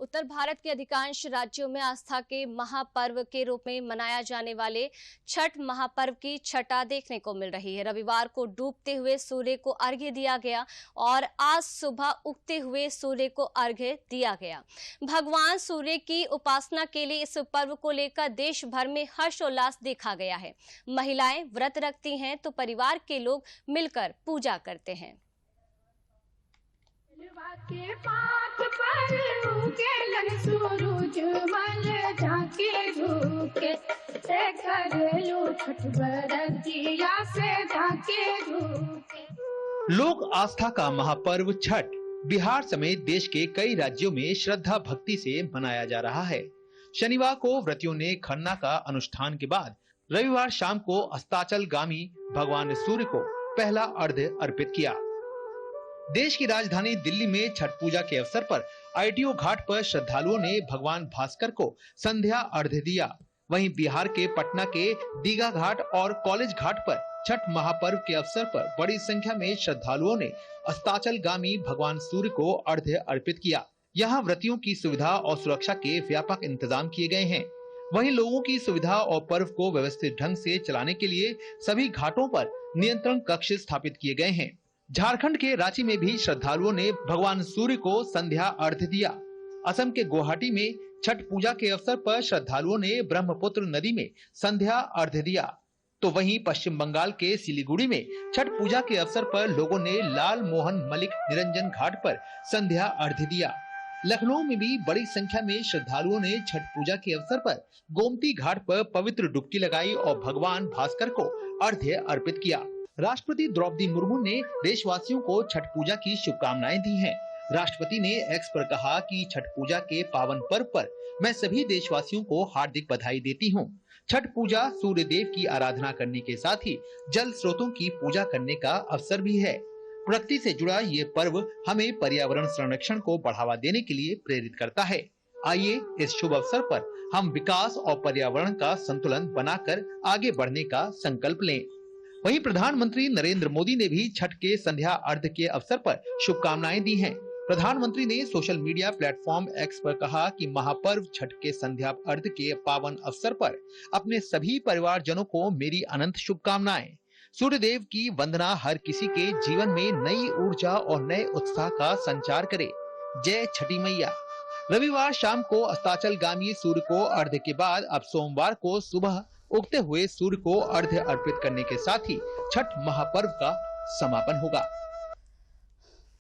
उत्तर भारत के अधिकांश राज्यों में आस्था के महापर्व के रूप में मनाया जाने वाले छठ महापर्व की छठा देखने को मिल रही है। रविवार को डूबते हुए सूर्य को अर्घ्य दिया गया और आज सुबह उगते हुए सूर्य को अर्घ्य दिया गया। भगवान सूर्य की उपासना के लिए इस पर्व को लेकर देश भर में हर्षोल्लास देखा गया है। महिलाएं व्रत रखती हैं तो परिवार के लोग मिलकर पूजा करते हैं। के पात पर उगेलन सूरज मल झांके झुके से करलू छठ बरतिया से झांके झुके। लोक आस्था का महापर्व छठ बिहार समेत देश के कई राज्यों में श्रद्धा भक्ति से मनाया जा रहा है। शनिवार को व्रतियों ने खरना का अनुष्ठान के बाद रविवार शाम को अस्ताचलगामी भगवान सूर्य को पहला अर्घ्य अर्पित किया। देश की राजधानी दिल्ली में छठ पूजा के अवसर पर आईटीओ घाट पर श्रद्धालुओं ने भगवान भास्कर को संध्या अर्घ्य दिया। वहीं बिहार के पटना के दीघा घाट और कॉलेज घाट पर छठ महापर्व के अवसर पर बड़ी संख्या में श्रद्धालुओं ने अस्ताचलगामी भगवान सूर्य को अर्घ्य अर्पित किया। यहाँ व्रतियों की सुविधा और सुरक्षा के व्यापक इंतजाम किए गए हैं। वहीं लोगों की सुविधा और पर्व को व्यवस्थित ढंग से चलाने के लिए सभी घाटों पर नियंत्रण कक्ष स्थापित किए गए हैं। झारखंड के रांची में भी श्रद्धालुओं ने भगवान सूर्य को संध्या अर्घ्य दिया। असम के गुवाहाटी में छठ पूजा के अवसर पर श्रद्धालुओं ने ब्रह्मपुत्र नदी में संध्या अर्घ्य दिया। तो वहीं पश्चिम बंगाल के सिलीगुड़ी में छठ पूजा के अवसर पर लोगों ने लाल मोहन मलिक निरंजन घाट पर संध्या अर्घ्य दिया। लखनऊ में भी बड़ी संख्या में श्रद्धालुओं ने छठ पूजा के अवसर पर गोमती घाट पर पवित्र डुबकी लगाई और भगवान भास्कर को अर्घ्य अर्पित किया। राष्ट्रपति द्रौपदी मुर्मू ने देशवासियों को छठ पूजा की शुभकामनाएं दी हैं। राष्ट्रपति ने एक्स पर कहा कि छठ पूजा के पावन पर्व पर मैं सभी देशवासियों को हार्दिक बधाई देती हूं। छठ पूजा सूर्य देव की आराधना करने के साथ ही जल स्रोतों की पूजा करने का अवसर भी है। प्रकृति से जुड़ा ये पर्व हमें पर्यावरण संरक्षण को बढ़ावा देने के लिए प्रेरित करता है। आइए इस शुभ अवसर पर हम विकास और पर्यावरण का संतुलन बनाकर आगे बढ़ने का संकल्प लें। वहीं प्रधानमंत्री नरेंद्र मोदी ने भी छठ के संध्या अर्घ्य के अवसर पर शुभकामनाएं दी हैं। प्रधानमंत्री ने सोशल मीडिया प्लेटफॉर्म एक्स पर कहा कि महापर्व छठ के संध्या अर्घ्य के पावन अवसर पर अपने सभी परिवारजनों को मेरी अनंत शुभकामनाएं। सूर्य देव की वंदना हर किसी के जीवन में नई ऊर्जा और नए उत्साह का संचार करे। जय छठी मैया। रविवार शाम को अस्ताचलगामी सूर्य को अर्घ्य के बाद अब सोमवार को सुबह उगते हुए सूर्य को अर्घ्य अर्पित करने के साथ ही छठ महापर्व का समापन होगा।